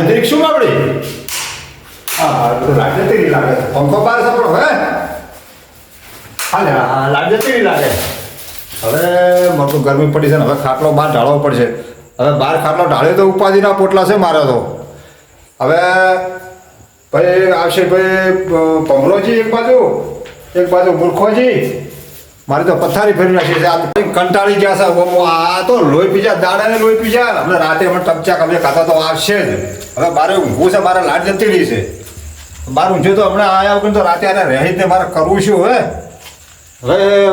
જતી શું આપડી હા બધું લાગે તેરી લાગે પંખો બાર સપડો હે હા લાગે તેરી લાગે હવે મને તો ગરમી પડી છે ને હવે ખાટલો બહાર ઢાળવો પડશે હવે બહાર ખાટલો ઢાળ્યો તો ઉપાધિના પોટલા છે મારે તો હવે ભાઈ આવશે ભાઈ ભમરોજી એક બાજુ મૂર્ખોજી મારે તો પથારી ફેરી નાખી છે આ કંટાળી ગયા છે આ તો લોહી પીજા દાડાને લોહી પીજા હમણાં રાતે અમે ટપચા કબજે ખાતા તો આવશે જ હવે મારે ઊંઘવું છે મારે લાડ જતી રહી છે બાર ઊંઘ્યો તો હમણાં આવ્યા વગર તો રાતે આને રહી ને મારે કરવું શું હવે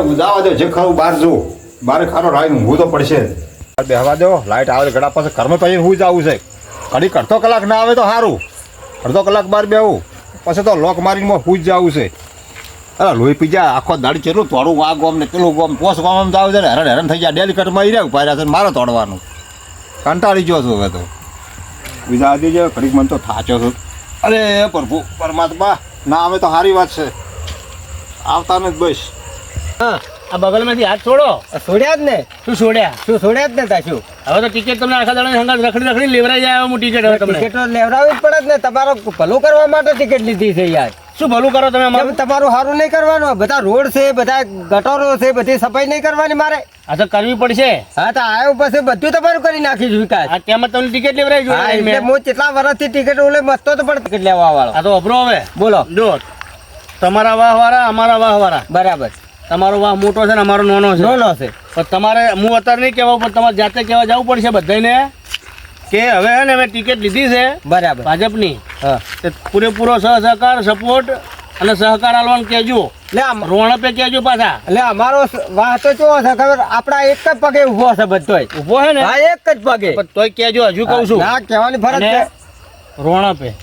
ઉદાવા દો જે ખરું બહાર જો બારે ખારો રાઈ ઊંઘવું તો પડશે બેહવા દો લાઇટ આવે ઘડા પાસે ઘરમાં પછી હું જ આવું છે ઘડી અડધો કલાક ના આવે તો સારું અડધો કલાક બહાર બેવું પછી તો લોક મારીને હું જ જવું છે અરે લોહી પીજા આખો દાડી ચેટલું તોડું આ ગોમ ને પેલું ગોમ પોસ ગોમ જાવ છે ને હેરાન થઈ જાય ડેલી કટમાં રહ્યા ઉભા રહ્યા છે મારે તોડવાનું કંટાળી ગયો છું હવે તો બીજા આદિ જે ઘડીક મને તો થાચો છું અરે પ્રભુ પરમાત્મા ના આવે તો સારી વાત છે આવતા ને બસ હા આ બગલમાંથી હાથ છોડો છોડ્યા જ ને શું છોડ્યા જ ને તાશું હવે તો ટિકિટ તમને આખા દાડા હંગાત રખડી લેવરાઈ જાય હું ટિકિટ હવે તમને ટિકિટ લેવડાવવી જ પડે જ ને તમારો ભલું કરવા માટે ટિકિટ લીધી છે યાર શું ભલું કરો તમે અમારું તમારું સારું નહીં કરવાનું બધા રોડ છે બધા ગટરો છે બધી સફાઈ નહીં કરવાની મારે આ તો કરવી પડશે હા તો આવ્યો પછી બધું તમારું કરી નાખીશ વિકાસ આ તેમાં તમને ટિકિટ લેવરાઈ એટલે હું કેટલા વર્ષથી ટિકિટ ઓલે મસ્તો તો પણ ટિકિટ લેવા વાળો આ તો અભરો હવે બોલો જો તમારા વાહ વાળા અમારા વાહ વાળા બરાબર તમારો વાહ મોટો છે ને અમારો નાનો છે નાનો છે પણ તમારે હું અત્યારે નહીં કહેવા પણ તમારે જાતે કહેવા જવું પડશે બધાને કે હવે હે ને અમે ટિકિટ લીધી છે બરાબર ભાજપની હા તે પૂરેપૂરો સહકાર સપોર્ટ અને સહકાર આલવાનું કહેજો રોણપે કહેજો પાછા એટલે અમારો વાહ તો કેવો છે ખબર આપડા એક જ પગે ઉભો છે બધોય ઉભો છે ને હા એક જ પગે પણ તોય કહેજો હજુ કહું છું ના કહેવાની ફરજ છે રોણપે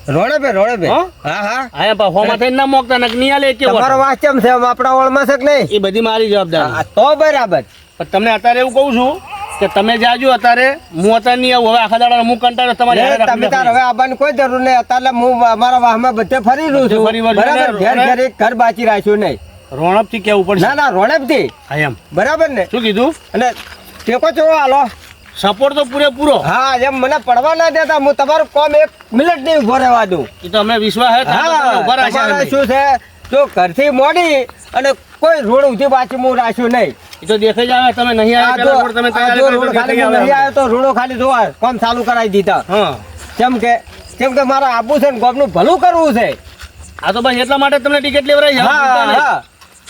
રોડે હા? હા હા આયા પાફોમાં થઈને ના મોકતા નકની આલે કે તમારો વાહ કેમ છે આપડા ઓળમાં છે કે નહીં એ બધી મારી જવાબદારી હા, તો બરાબર પણ તમને અત્યારે એવું કહું છું કે તમે જાજો અત્યારે હું અત્યારે નહીં આવું હવે આખા દાડા હું કંટાળો તમારે હારે તમે તાર હવે આવવાની કોઈ જરૂર નહીં અત્યારે હું અમારા વાહમાં બધે ફરી રહ્યું છું ફરી વળજો ને, બરાબર ઘેર ઘેર એક ઘર બાકી રાખ્યું નહીં રોણપ થી કેવું પડશે ના ના રોણપ થી હા એમ બરાબર ને શું કીધું અને ટેકો ચેવો હાલો સપોર્ટ તો પૂરેપૂરો હા એમ મને પડવા ના દેતા હું તમારું કોમ એક મિનિટ નહીં ઉભો રહેવા દઉં એ તો અમને વિશ્વાસ હે હા ઉભા રાખશે તમારે અમે. શું છે જો ઘરથી મોડી અને કોઈ રોડ ઉધી પાછી હું રાખ્યું નહીં એ તો દેખાઈ જ આવે તમે નહીં આ આવ્યા જો- પેલા રોડ તમે આ તૈયાર જો કરી રોડ તો ખાલી દેખાઈ હું નહીં આવે. આવ્યો તો રોડો ખાલી જોવા કોમ ચાલુ કરાવી દીધા હા કેમ કે મારે આબુ છે ને ગોમનું ભલું કરવું છે આ તો બસ એટલા માટે તમને ટિકિટ લેવરાઈ છે હા હા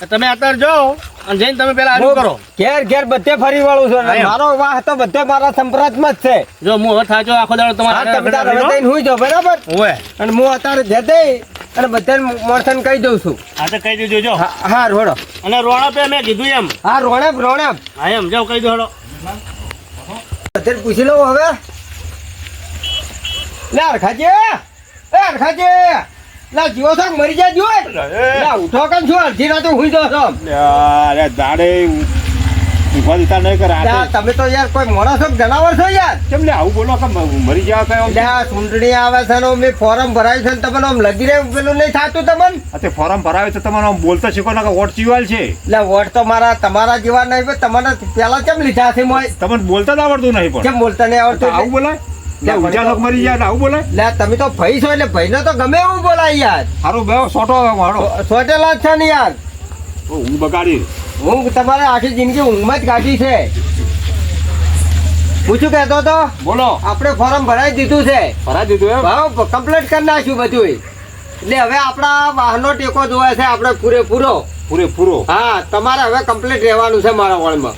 તમે અત્યારે જાઓ અને જઈને તમે પેલા આનું કરો ઘેર ઘેર બધે ફરી વાળું છે હા, એમ. મારો વાહ તો બધે મારા સંપ્રાંતમાં જ છે જો હું હવે થાચો આખો દાડો હા, તમે તાર હવે તમારે જઈને હુઈ જાઓ, બરાબર ઓવે અને હું અત્યારે જે દઈ અને બધાને મોરસન કહી દઉં છું આ તો કહી દેજો જો હા હા રોડો અને રોણપે મેં કીધું એમ હા રોણપ હા એમ જાઓ કહી દો હેડો બધે પૂછી લઉં હવે લે અરખાજી લા જીવો છો કે મરી જાય જીવો લા ઉઠો કેમ છો અડધી રાતે હુઈ જાઓ છો અરે દાડે ઊભા દીધા નહીં કરે લા, તમે તો યાર કોઈ માણસ છો કે જનાવર છો યાર કેમ લે આવું બોલો કે મરી જાવ કયો લે આ ચૂંટણી આવે છે ને મેં ફોર્મ ભરાયું છે ને તમને આમ લગી રહે પેલું નહીં થતું તમને આ ફોર્મ ભરાવે તો તમારે આમ બોલતા શીખો ને કે વોટ ચીવાલ છે એટલે વોટ તો તમારા જેવા નહીં પણ તમને પેલા કેમ લીધા છે મોય તમને બોલતા જ આવડતું નહીં પણ કેમ બોલતા નહીં આવડતું તો આવું બોલાય લે ઊંચા લોક મરી જાય ને આવું બોલાય લે તમે તો ભાઈ છો એટલે ભાઈને તો ગમે એવું બોલાય યાર સારું બે સોટો મારો સોટેલા જ છે ને યાર હું બગાડી ઊંઘ તમારે આખી જિંદગી ઊંઘમાં જ કાઢી છે પૂછું કહેતો તો બોલો આપણે ફોર્મ ભરાઈ દીધું છે ભરાઈ દીધું એમ ભાવ કમ્પ્લીટ કરી નાખ્યું બધું એટલે હવે આપણા વાહનો ટેકો જોવે છે આપણે પૂરેપૂરો હા તમારે હવે કમ્પ્લીટ રહેવાનું છે મારા વળમાં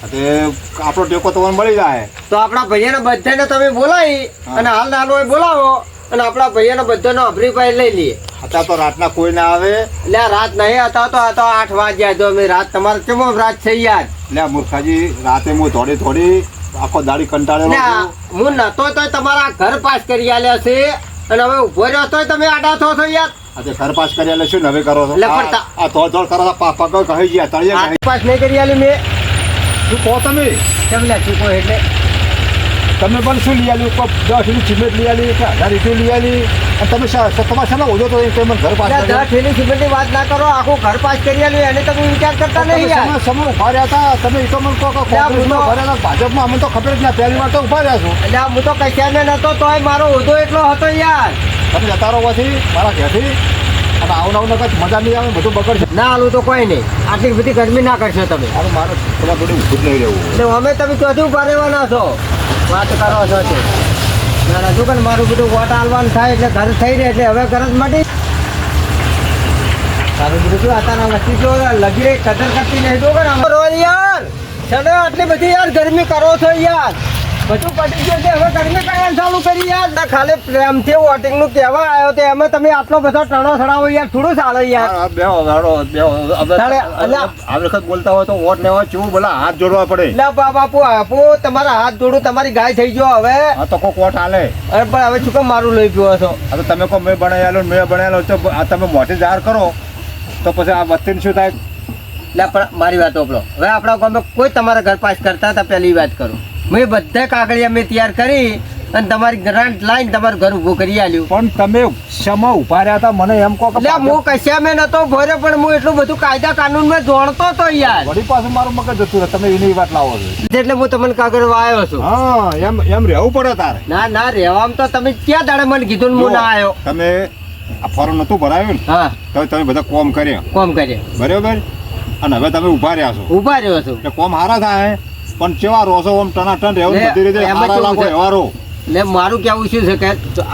તે આપણો ટેકો તમને મળી જાય તો આપણા ભાઈઓને બધાને તમે બોલાવી અને હાલ નાનો એ બોલાવો અને આપણા ભાઈઓને બધાનો અભિપ્રાય લઈ લઈએ અત્યારે તો રાતના કોઈ ના આવે એટલે આ રાત નહીં હતા તો આ તો 8 વાગ્યા તો અમે રાત તમારે કેમ રાત છે યાર લે મૂર્ખાજી રાતે હું થોડી આખો દાડી કંટાળેલો એટલે છું. હું નતો તો તમારા ઘર પાસ કરી આલ્યા છે અને હવે ઉભો રહ્યો તોય તમે આડા થો છો યાર આ તે ઘર પાસ કરી એટલે શું નવે કરો છો એટલે પણ તા- આ થોડ કરો છો પગ કહી ગયા તળિયે આ પાસ નહીં કરી આલી મેં શું કહો તમે કેમ લે ચૂકો એટલે તમે પણ શું લઈ આલ્યું કોક 10 ની સિમેન્ટ લઈ આલી કે 1000 ઈંટો લઈ આલી અને તમે તમારે શાનો ઓછો તો એ મને ઘર પાસ એટલે કરી 10 થેલી સિમેન્ટની વાત ના કરો, આખું ઘર પાસ કરી આલ્યું એને તમે વિચાર કરતા નહીં યાર. સમય ઉભા રહ્યા હતા તમે ઈટો મને કહો કે કોંગ્રેસમાં ઉભા રહ્યા હતા, ભાજપમાં અમને તો ખબર જ ના, પહેલી વાર તો ઉભા રહ્યા છો. એટલે હું તો કશાને નતો તોય મારો હોદ્દો એટલો હતો યાર. તમે જતા રહો હોવાથી મારા ઘેરથી અને આવું કઈ મજા નહીં આવે, બધું બગડશે. ના હાલું તો કોઈ નહીં, આટલી બધી ગરમી ના કરશો તમે. મારે તમારા જોડે ઊભું જ નહીં રહેવું. એટલે અમે તમે ચોથી ઉભા રહેવાના છો, વાત કરો છો તે. ના ના શું કે મારું બધું વોટ આલવાનું થાય એટલે ઘર થઈ રહે એટલે હવે ઘર જ મટી. તારું બધું શું આતાના વસ્તી જો લગી રહી કદર કરતી નહીં તો કે યાર ચલો આટલી બધી યાર ગરમી કરો છો યાર. બધું પટી ગયું છે હવે ગરમી કરવાનું ચાલુ કરી યાર. ના ખાલી પ્રેમથી વોટિંગ નું કહેવા આવ્યો તો એમાં તમે આટલો બધો ટણો સડાવો યાર, થોડું ચાલે યાર. આ વખત બોલતા હોય તો વોટ લેવા કેવું બોલા હાથ જોડવા પડે. એટલે બાપુ આપો તમારા હાથ જોડું, તમારી ગાય થઈ ગયો હવે. આ તો કોક વોટ હાલે. અરે પણ હવે શું કામ મારું લઈ ગયો છો? હવે તમે કહો મેં બનાવેલો તો આ તમે મોટી જાહેર કરો તો પછી આ વસ્તીને શું થાય? એટલે પણ મારી વાત ઓપડો, હવે આપણા ગામમાં કોઈ તમારા ઘર પાસ કરતા હતા પહેલી વાત કરું. મેં બધા કાગળિયા મેં તૈયાર કરી અને તમારી ગ્રાન્ટ લાઈન તમારું ઘર ઊભું કરી આલ્યું. પણ તમે ક્ષમા ઉભા રહ્યા હતા મને એમ કહો કે એટલે હું કશા મેં નતો ભર્યો પણ હું એટલું બધું કાયદા કાનૂન માં જોણતો તો યાર. વળી પાછું મારું મગજ જતું રહે, તમે એની વાત લાવો છો એટલે હું તમને કાગળ વાયો છું. હા એમ રહેવું પડે તારે. ના ના રહેવામાં તો તમે ક્યાં દાડે મને કીધું ને હું ના આવ્યો. તમે આ ફોર્મ નતું ભરાયું ને હા તો તમે બધા કોમ કર્યા કોમ કરે બરાબર, અને હવે તમે ઉભા રહ્યા છો ઉભા રહ્યો છું. એટલે કોમ હારા થાય પણ કેવા રોસો ઓમ ટનાટન રહેવું બધી રીતે એમાં હારા કેવું લાગો છે? એવા રહો. એટલે મારું કેવું શું છે કે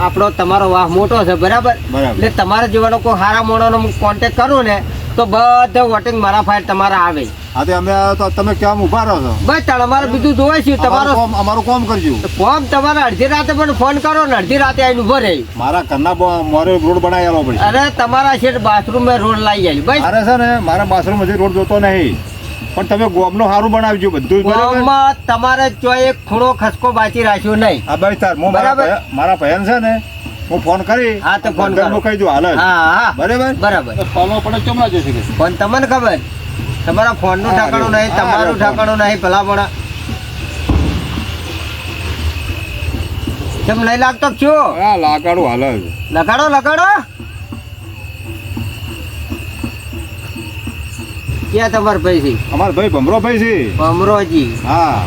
આપણો તમારો વાહ મોટો છે બરાબર, બરાબર. એટલે તમારા જેવાનો કોઈ સારા મોણોનો કોન્ટેક્ટ કરું ને તો બધા વોટિંગ મારા ફાઇલ તમારા આવે. હા તે અમે તો તમે કેમ ઉભા રહો છો? બસ તાણ અમારે બીજું જોવે છે તમારો અમારું કોમ કરજો. ફોર્મ તમારે અડધી રાતે પણ ફોન કરો ને અડધી રાતે આવીને ઉભો રહી. મારા ઘરના મોરે રોડ બનાવી આલો પડશે. અરે તમારા શેઠ બાથરૂમ મેં રોડ લાવી આવી બસ. અરે છે ને મારા બાથરૂમ હજી રોડ જોતો નહીં, પણ તમે ગોમનું સારું બનાવજો બધું જ બરાબર. ગામમાં તમારે ચોય એક ખૂણો ખસકો બાકી રાખ્યો નહીં. હા ભાઈ તાર હું બરાબર. મારા ભયન છે ને હું ફોન કરી હા તો ફોન અંદર કરો. કહી દઉં હાલ જ. હા હા બરાબર બરાબર. ફોન પડે ચમડા જશે કે પણ તમને ખબર તમારા ફોન નું હા, ઠાકાણું નહીં, હા, તમારું ફોન. ઠાકાણું નહીં, ભલા મોડા કેમ નહીં લાગતો શું? હા લાગાડું હાલ જ. લગાડો લગાડો. ક્યાં તમારા ભાઈ છે? અમારા ભાઈ ભમરો ભાઈ છે. ભમરોજી. હા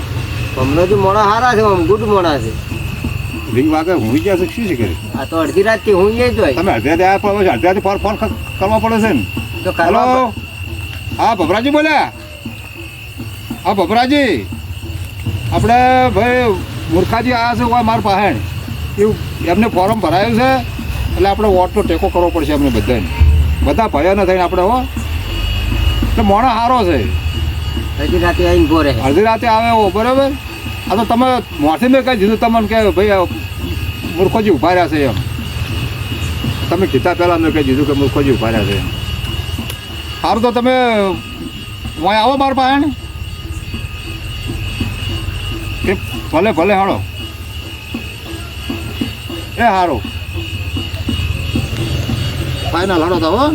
ભમરોજી મોણા હારા છે, આમ ગુડ મોણા છે. રિંગ વાગે હું ગયા છે શું છે કરી? આ તો અડધી રાત થી હું જ હોય તમે અડધે આવ્યા પણ અડધે ફોન કરવા પડે છે ને. તો હેલો કરવા હા ભભરાજી બોલ્યા? હા ભભરાજી આપણે ભાઈ મૂર્ખાજી આવ્યા છે કોઈ મારા પાસે એવું એમને ફોર્મ ભરાયું છે એટલે આપણે વોટનો ટેકો કરવો પડશે અમને બધાને, બધા ભયા ન થઈને આપણે હો. એટલે મોણો સારો છે, અડધી રાતે આવીને ઉભો રહે. અડધી રાતે આવે હો બરાબર. આ તો તમે મોરથી મેં કહી દીધું તમને કે ભાઈ મૂર્ખોજી ઉભા રહ્યા છે એમ. તમે કીધા પહેલાં મેં કહી દીધું કે મૂર્ખોજી ઉભા રહ્યા છે એમ. સારું તો તમે વાંય આવો મારા પાસે ને એ ભલે ભલે હાડો એ સારું ફાઇનલ હાડો તો હો.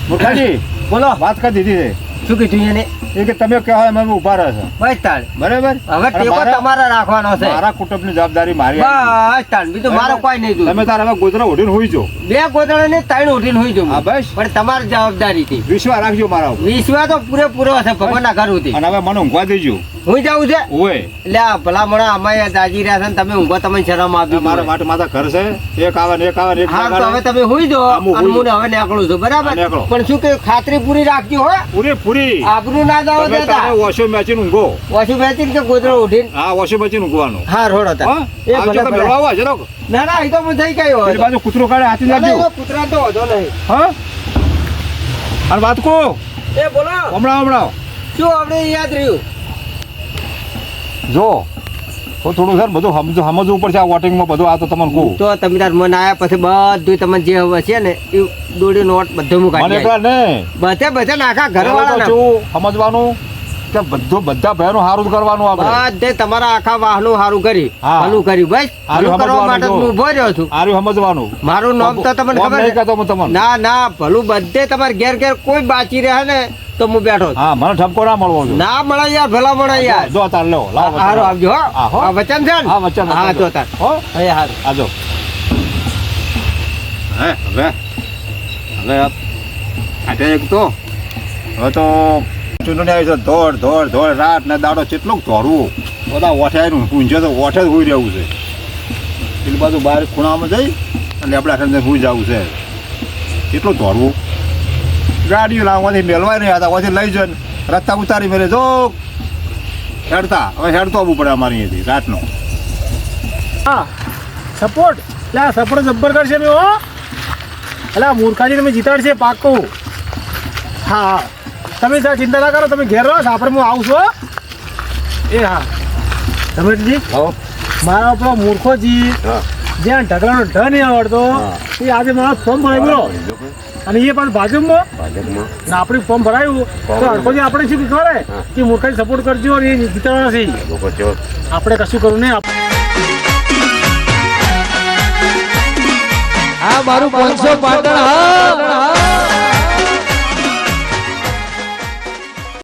મૂર્ખાજી બોલો વાત કરી દીધી છે શું કીધું એને? એ કે તમે કહો એમ અમે ઊભા રહે છે બસ તાણ બરાબર. હવે ટેકો તમારે રાખવાનો છે. મારા કુટુંબની જવાબદારી મારી આવી. બસ તાણ બીજું મારે કોઈ નહીં જોયું. તમે તાર હવે ગોદરા ઉઠીને હોઈ જો. બે ગોદડા ને ત્રણ ઉઠીને હોઈ જવું. હા, બસ. પણ તમારી જવાબદારી હતી. વિશ્વાસ રાખજો મારા ઉપર વિશ્વાસ તો પૂરેપૂરો હશે ભગવાનના ઘર સુધી. અને હવે મને ઊંઘવા દેજો. હું જાઉં છે ઓય એટલે આ ભલા મોણા અમારે દાજી રહ્યા છે ને તમે ઊંઘો તમને શરમ આપી. મારા માટે મારા ઘર છે એક આવે ને એક આવે ને એક હા તો હવે આવે. તમે હુઈ જાઓ હા, હું અને હુઈ હું હવે નીકળું છું બરાબર. હા, નીકળો. પણ શું કે ખાતરી પૂરી રાખજો હો, પૂરી આબરૂ ના જાવ તમે દેતા. તારે વોશિંગ મશીન ઊંઘો. વોશિંગ મશીન કે ગોદડો ઉઠીને હા વોશિંગ મશીન ઊંઘવાનું. હા રોડ હતા. હા એ આવજો ભલે કે ભલે. મેળવા આવો જરો. ના ના એ તો હું થઈ ગયો પેલી બાજુ કૂતરો કાઢે હાથી ના, ના, નાખજો. એનો કૂતરા તો વધો નહીં. હા અને વાત કહો એ બોલો હમણાં શું આપણે યાદ રહ્યું? જો થોડું છે ને બધું સમજવું પડશે આ વોટિંગમાં બધું. આ તો તમને કહું તો તમે તાર મન આયા પછી બધું તમે જે હવે છે ને એ દોડી નોટ બધું હું મને કાઢી એકલા નહીં બધે નાખા પહેલું તો ઘરવાળા શું સમજવાનું કે બધા ભાઈનું સારું કરવાનું આપણે બધે તમારા આખા વાહનું સારું કરી હા. ભલું કર્યું બસ હારું ભલું કરવા સમજવાનું માટે જો. હું ઉભો રહ્યો છું આર્યું સમજવાનું મારું નામ તો તમને કોમ ખબર નહીં છે? કહેતો હું તમને ના ના ભલું બધે તમારે ઘેર ઘેર કોઈ બાચી રહે ને તો હું બેઠો છું. હા મને ઠપકો ના મળવો જોઈએ ના મળે યાર ભલા મળે યાર જો તાર લો લાવો હારું આવજો હો. હા, હો. આ વચન છે ને હા વચ્ચે હા જો તાર હો હે હારું આજો હે હવે આટે એક તો હવે તો ચૂંટણી આવી છે ધોળ રાત ને દાડો કેટલું ધોરવું બધા ઓઠાયનું ઊંઝે તો ઓઠે જ હોઈ રહેવું છે પેલી બાજુ બહાર ખૂણામાં જઈ અને આપણે આઠે હોઈ જવું છે કેટલું ધોરવું ગાડીઓ લાવવાથી મેળવાય નહીં હતા પછી લઈ જઈને રસ્તા ઉતારી મેળે જો હેડતા હવે હેડતો આવવું પડે અમારી અહીંયાથી રાતનો હા સપોર્ટ એટલે આ સપોર્ટ જબ્બર કરશે મેં હો એટલે આ મૂર્ખાજી તમે જીતાડશે પાક્કું હા હા તમે સર ચિંતા ના કરો તમે ઘેર રહો આપણે હું આવું છું હો. એ હા રમેશજી મારા આપણો મૂર્ખોજી જ્યાં ઢગલાનો ઢ નહીં આવડતો એ આજે મારો ફોર્મ ભરાવ્યો અને એ પાછું ભાજપમાં ને આપણે ફોર્મ ભરાયું તો હરકોજી આપણે શું ખબર કે મૂર્ખાજી સપોર્ટ કરજો અને એ જીતાડવાના છે આપણે કશું કરવું નહીં આ મારું 500 પાટણ હા